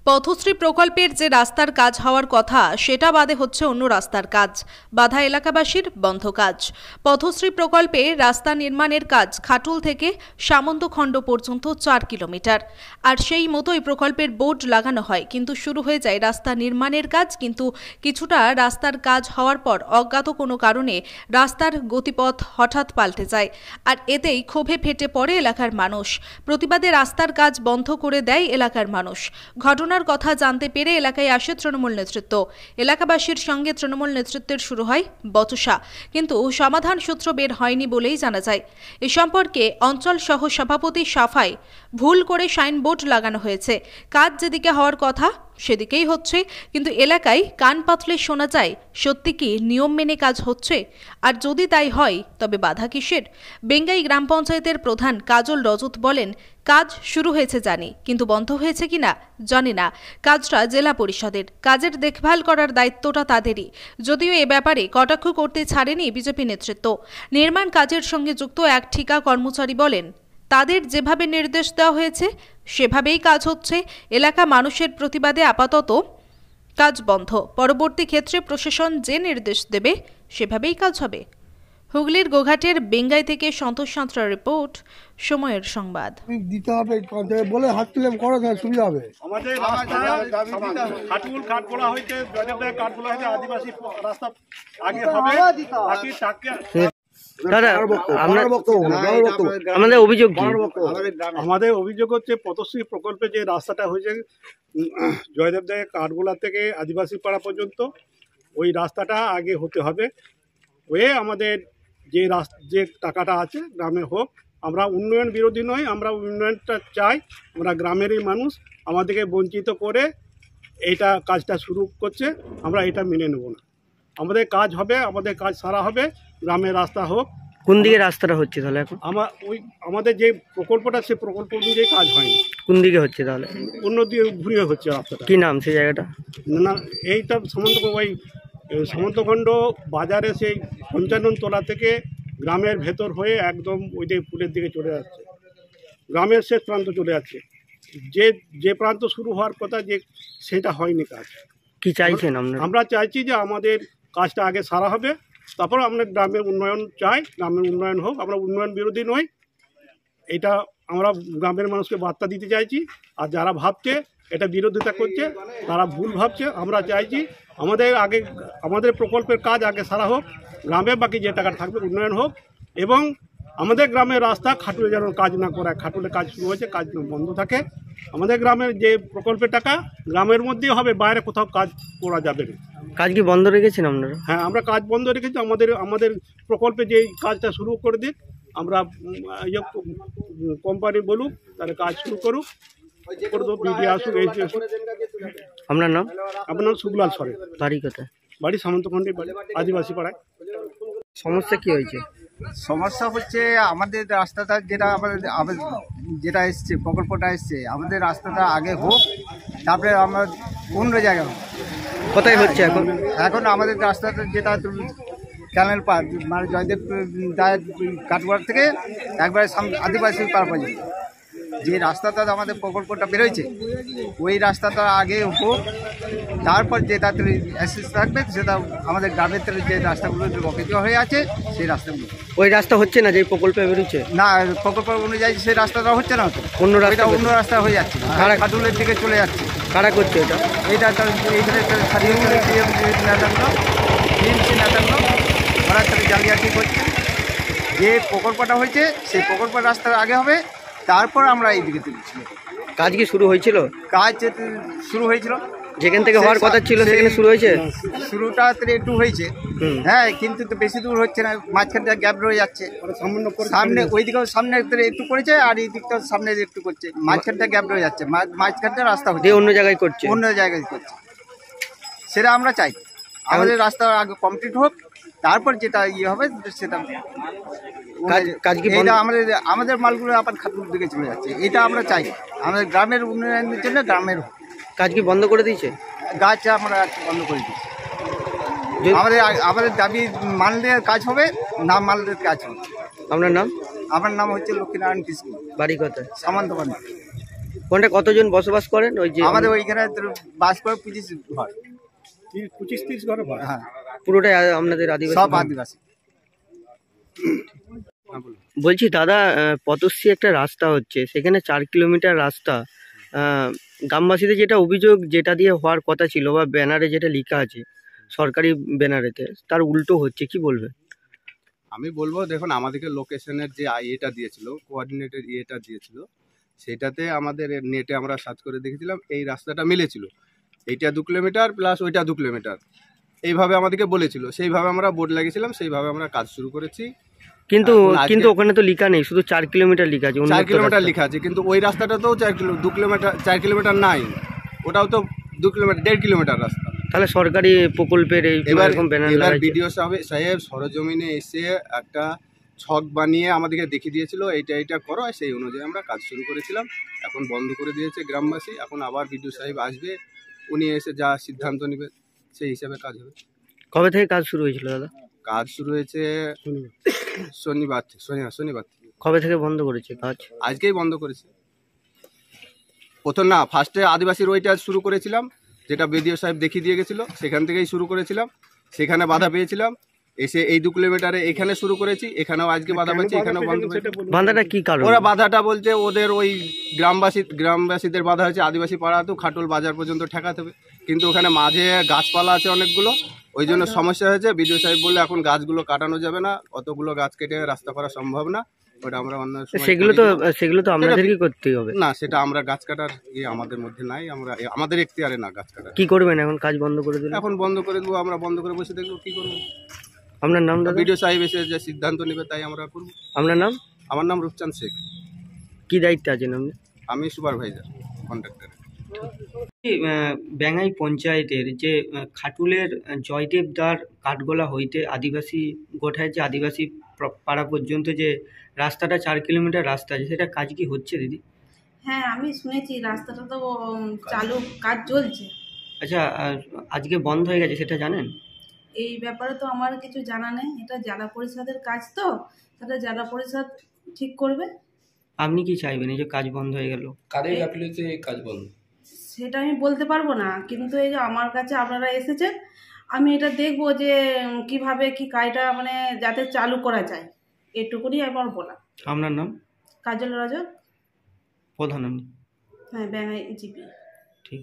পথশ্রী প্রকল্পের যে রাস্তার কাজ হওয়ার কথা সেটা বাদে হচ্ছে অন্য রাস্তার কাজ। বাধা এলাকাবাসীর বন্ধ কাজ। পথশ্রী প্রকল্পে রাস্তা নির্মাণের কাজ খাটুল থেকে সামন্তখণ্ড পর্যন্ত 4 কিলোমিটার। আর সেই মতোই প্রকল্পের বোর্ড লাগানো হয়, কিন্তু শুরু হয়ে যায় রাস্তা নির্মাণের কাজ। কিন্তু কিছুটা রাস্তার কাজ হওয়ার পর অজ্ঞাত কোনো কারণে রাস্তার গতিপথ হঠাৎ পাল্টে যায়, আর এতেই ক্ষোভে ফেটে পড়ে এলাকার মানুষ। প্রতিবাদে রাস্তার কাজ বন্ধ করে দেয় এলাকার মানুষ। ঘটনার কথা জানতে পেরে এলাকায় আসে তৃণমূল নেতৃত্ব। এলাকাবাসীর সঙ্গে তৃণমূল নেতৃত্বের শুরু হয় বচসা, কিন্তু সমাধান সূত্র বের হয়নি বলেই জানা যায়। এ সম্পর্কে অঞ্চল সহ সভাপতি সাফাই, ভুল করে সাইনবোর্ড লাগানো হয়েছে, কাজ যেদিকে হওয়ার কথা সেদিকেই হচ্ছে, কিন্তু এলাকায় কান পাতলে শোনা যায় সত্যি কি নিয়ম মেনে কাজ হচ্ছে? আর যদি তাই হয় তবে বাধা কিসের? বেঙ্গাই গ্রাম পঞ্চায়েতের প্রধান কাজল রজত বলেন, কাজ শুরু হয়েছে জানি, কিন্তু বন্ধ হয়েছে কিনা জানি না। কাজটা জেলা পরিষদের, কাজের দেখভাল করার দায়িত্বটা তাদেরই। যদিও এ ব্যাপারে কটাক্ষ করতে ছাড়েনি বিজেপি নেতৃত্ব। নির্মাণ কাজের সঙ্গে যুক্ত এক ঠিকা কর্মচারী বলেন, তাদের যেভাবে নির্দেশ দেওয়া হয়েছে সেভাবেই কাজ হচ্ছে। এলাকা মানুষের প্রতিবাদে আপাতত কাজ বন্ধ, পরবর্তী ক্ষেত্রে প্রশাসন যে নির্দেশ দেবে সেভাবেই কাজ হবে। হুগলির গোঘাটের বেঙ্গাই থেকে সন্তোষ সাঁতরার রিপোর্ট, সময়ের সংবাদ। দিতে হবে বলে হাত তুলে করা সুবিধা হবে। আমাদের খাটুল কাঠ বলা হয়েছে, কাঠ বলা হয়েছে, আদিবাসী রাস্তা আগে হবে, বাকি টাকা। আমাদের অভিযোগ হচ্ছে পথশ্রী প্রকল্পে যে রাস্তাটা হয়েছে জয়দেব দায় কাঠগোলা থেকে আদিবাসী পাড়া পর্যন্ত, ওই রাস্তাটা আগে হতে হবে। ওয়ে আমাদের যে টাকাটা আছে গ্রামে হোক। আমরা উন্নয়ন বিরোধী নই, আমরা উন্নয়নটা চাই। আমরা গ্রামেরই মানুষ, আমাদেরকে বঞ্চিত করে এইটা কাজটা শুরু করছে, আমরা এটা মেনে নেব না। আমাদের কাজ হবে, আমাদের কাজ সারা হবে, গ্রামের রাস্তা হোক। কোন দিকে রাস্তাটা হচ্ছে তাহলে এখন? আমাদের যে প্রকল্পটা, সেই প্রকল্প অনুযায়ী কাজ হয়নি। কোন দিকে হচ্ছে তাহলে? অন্য দিকে ঘুরিয়ে হচ্ছে রাস্তাটা। কি নাম সেই জায়গাটা? না, এইটা সামন্তখণ্ড বাজারে সেই 55 তলা থেকে গ্রামের ভেতর হয়ে একদম ওই যে পুলের দিকে চলে যাচ্ছে, গ্রামের শেষ প্রান্ত চলে যাচ্ছে। যে প্রান্ত শুরু হওয়ার কথা যে সেটা হয়নি কাজ। কি চাইছেন আমরা চাইছি যে আমাদের কাজটা আগে সারা হবে, তারপর আমরা গ্রামের উন্নয়ন চাই, গ্রামের উন্নয়ন হোক। আমরা উন্নয়ন বিরোধী নই, এটা আমরা গ্রামের মানুষকে বার্তা দিতে চাইছি। আর যারা ভাবছে এটা বিরোধিতা করছে তারা ভুল ভাবছে। আমরা চাইছি আমাদের প্রকল্পের কাজ আগে সারা হোক, গ্রামে বাকি যে টাকা থাকবে উন্নয়ন হোক, এবং আমাদের গ্রামের রাস্তা খাটুলে যেন কাজ না করায়। খাটুলে কাজ শুরু হয়েছে, কাজ বন্ধ থাকে। আমাদের গ্রামের যে প্রকল্পের টাকা গ্রামের মধ্যেই হবে, বাইরে কোথাও কাজ করা যাবে না। কাজ কি বন্ধ রেখেছেন আপনারা? হ্যাঁ, আমরা কাজ বন্ধ রেখেছি। আমাদের প্রকল্পে যে কাজটা শুরু করে দিক, আমরা কোম্পানি বলুক তাহলে কাজ শুরু করুক, মিডিয়া আসুক, এই আসুক। আপনার নাম? আপনার সুবলাল সরেন। বাড়ি কোথায়? বাড়ি সামন্তখণ্ডে, আদিবাসী পাড়ায়। সমস্যা কি হয়েছে? সমস্যা হচ্ছে আমাদের রাস্তাটা যেটা এসছে, প্রকল্পটা এসছে, আমাদের রাস্তাটা আগে হোক, তারপরে আমরা অন্য জায়গায় হোক। কোথায় হচ্ছে এখন? এখন আমাদের রাস্তাটা যেটা ক্যানেল পার, মানে জয়দেব দায়ের কাঠগোড়া থেকে একবারে আদিবাসী পাড়া পর্যন্ত যে রাস্তাটা আমাদের প্রকল্পটা বেরোয়ছে, ওই রাস্তাটা আগে হোক, তারপর যেটা অ্যাসেস থাকবে সেটা আমাদের গ্রামের যে রাস্তাগুলো বকেজ হয়ে আছে সেই রাস্তাগুলো। ওই রাস্তা হচ্ছে না যে প্রকল্পে বেরোচ্ছে? না, প্রকল্প অনুযায়ী সেই রাস্তাটা হচ্ছে না, তো অন্য রাস্তা হয়ে যাচ্ছে, খাটুলের দিকে চলে যাচ্ছে। কারা করছে এটা? এইখানে ওরা তাহলে জালিয়াতি করছে। যে প্রকল্পটা হয়েছে সেই প্রকল্পের রাস্তা আগে হবে, তারপর আমরা এই দিকে তুলছি। কাজ কি শুরু হয়েছিল? কাজ শুরু হয়েছিল, যেখান থেকে হওয়ার কথা ছিল সেখানে শুরু হয়েছে। শুরুটা একটু হয়েছে, হ্যাঁ, কিন্তু তো বেশি দূর হচ্ছে না, মাঝখানটা গ্যাপ রয়ে যাচ্ছে। সামনে ওই দিকেও সামনে একটু করেছে, আর এই দিকটা সামনে একটু করছে, মাঝখানটা গ্যাপ রয়ে যাচ্ছে, মাঝখানটা রাস্তা হচ্ছে অন্য জায়গায় করছে, সেটা আমরা চাই। আমাদের রাস্তা আগে কমপ্লিট হোক, তারপর যেটা হবে সেটা। এটা আমাদের মালগুলো আবার খাতুর দিকে চলে যাচ্ছে, এটা আমরা চাই। আমাদের গ্রামের উন্নয়নের জন্য গ্রামের কাজ কি বন্ধ করে দিয়েছে? গাছ আমরা বন্ধ করে দিয়েছি। আমাদের দাবি মানলে কাজ হবে, না মানলে কাজ হবে। আপনার নাম? আমার নাম হচ্ছে লক্ষ্মীনারায়ণ কৃষ্ণ। বাড়ি কোথায়? সামন্তখণ্ড। ওখানটা কতজন বসবাস করেন ওই যে আমাদের ওইখানে তোর বাস করে 25 ঘর। 25-30 ঘরে ভাড়া। হ্যাঁ, পুরোটাই আপনাদের আদিবাসী? সব আদিবাসী। বলছি দাদা, পথশ্রী একটা রাস্তা হচ্ছে, সেখানে 4 কিলোমিটার রাস্তা, গ্রামবাসীদের যেটা অভিযোগ, যেটা দিয়ে হওয়ার কথা ছিল বা ব্যানারে যেটা লেখা আছে সরকারি ব্যানারেতে, তার উল্টো হচ্ছে, কি বলবেন? আমি বলবো দেখুন, আমাদেরকে লোকেশনের যে ইয়েটা দিয়েছিল, কোঅর্ডিনেটের ইয়েটা দিয়েছিল, সেটাতে আমাদের নেটে আমরা সার্চ করে দেখেছিলাম এই রাস্তাটা মিলেছিল, এইটা 2 কিলোমিটার প্লাস ওইটা 2 কিলোমিটার, এইভাবে আমাদেরকে বলেছিল, সেইভাবে আমরা বোর্ড লাগিয়েছিলাম, সেইভাবে আমরা কাজ শুরু করেছি। কিন্তু এখন আজকে- কিন্তু ওখানে তো লেখা নেই, শুধু 4 কিলোমিটার লেখা আছে। অন্য 4 একটা কিলোমিটার রাস্তা। লেখা আছে, কিন্তু ওই রাস্তাটাতেও 2 কিলোমিটার, 4 কিলোমিটার নাই, ওটাও তো 2 কিলোমিটার, 1.5 কিলোমিটার রাস্তা। তাহলে সরকারি প্রকল্পের এই এবার এরকম ব্যানার এবার লাগাইছে। বিডিও সাহেব সরজমিনে এসে একটা ছক বানিয়ে আমাদেরকে দেখিয়ে দিয়েছিল, এইটা করো, আর সেই অনুযায়ী আমরা কাজ শুরু করেছিলাম। এখন বন্ধ করে দিয়েছে গ্রামবাসী, এখন আবার বিডিও সাহেব আসবে, উনি এসে যা সিদ্ধান্ত নেবে সেই হিসাবে কাজ হবে। কবে থেকে কাজ শুরু হয়েছিল দাদা? কাজ শুরু হয়েছে শনিবার থেকে। কবে থেকে বন্ধ করেছে কাজ? আজকেই বন্ধ করেছে। প্রথম না, ফার্স্টে আদিবাসীর ওইটা শুরু করেছিলাম, যেটা বিডিও সাহেব দেখিয়ে দিয়ে গেছিলো, সেখান থেকেই শুরু করেছিলাম, সেখানে বাধা পেয়েছিলাম, এসে এই 2 কিলোমিটারে এখানে শুরু করেছি, এখানেও আজকে বাধা পেয়েছি, এখানেও বন্ধ পেয়েছি। বাঁধাটা কি কারণ? ওরা বাধাটা বলছে ওদের ওই গ্রামবাসীদের বাধা হয়েছে, আদিবাসী পাড়া তো খাটুল বাজার পর্যন্ত ঠেকাতে হবে, কিন্তু ওখানে মাঝে গাছপালা আছে অনেকগুলো, ওই জন্য সমস্যা হয়েছে। বিডিও সাহেব বললে এখন গাছগুলো কাটানো যাবে না, অতগুলো গাছ কেটে রাস্তা করা সম্ভব না, ওটা আমরা অন্য সময় সেগুলো তো আপনাদেরই করতেই হবে। না, সেটা আমরা গাছ কাটার আমাদের মধ্যে নাই, আমাদের এখতিয়ারে না গাছ কাটার। কি করবেন এখন? কাজ বন্ধ করে দিলেন। এখন বন্ধ করে দেবো, আমরা বন্ধ করে বসে দেখবো কি করবো। আপনার নাম দাদা? বিডিও সাহেব এসে যে সিদ্ধান্ত নেবে তাই আমরা করবো। আপনার নাম? আমার নাম রূপচাঁদ শেখ, কি দায়িত্বে আছেন আপনি? আমি সুপারভাইজার কন্ট্রাক্টর। ব্যাঙ্গাই পঞ্চায়েতের যে খাটুলের জয়দেবদার কাঠগোলা হইতে আদিবাসী গোঠায় যে আদিবাসী পাড়া পর্যন্ত যে রাস্তাটা 4 কিলোমিটার রাস্তা আছে, সেটা কাজ কি হচ্ছে দিদি? হ্যাঁ, আমি শুনেছি রাস্তাটা তো চালু, কাজ চলছে। আচ্ছা, আজকে বন্ধ হয়ে গেছে, সেটা জানেন? এই ব্যাপারে তো আমার কিছু জানা নেই, এটা জেলা পরিষদের কাজ, তো সেটা জেলা পরিষদ ঠিক করবে। আপনি কি চাইবেন এই যে কাজ বন্ধ হয়ে গেল? কাদের গাফিলতিতে এই কাজ বন্ধ? সেটা আমি বলতে পারবো না, কিন্তু এই যে আমার কাছে আপনারা এসেছেন, আমি এটা দেখবো যে কিভাবে কি কাজটা মানে যাতে চালু করা যায়, এটুকুনি আমার বলা। আপনার নাম? কাজল রাজক। প্রধান আপনি? হ্যাঁ, ব্যাঙ্গাই জিপি। ঠিক।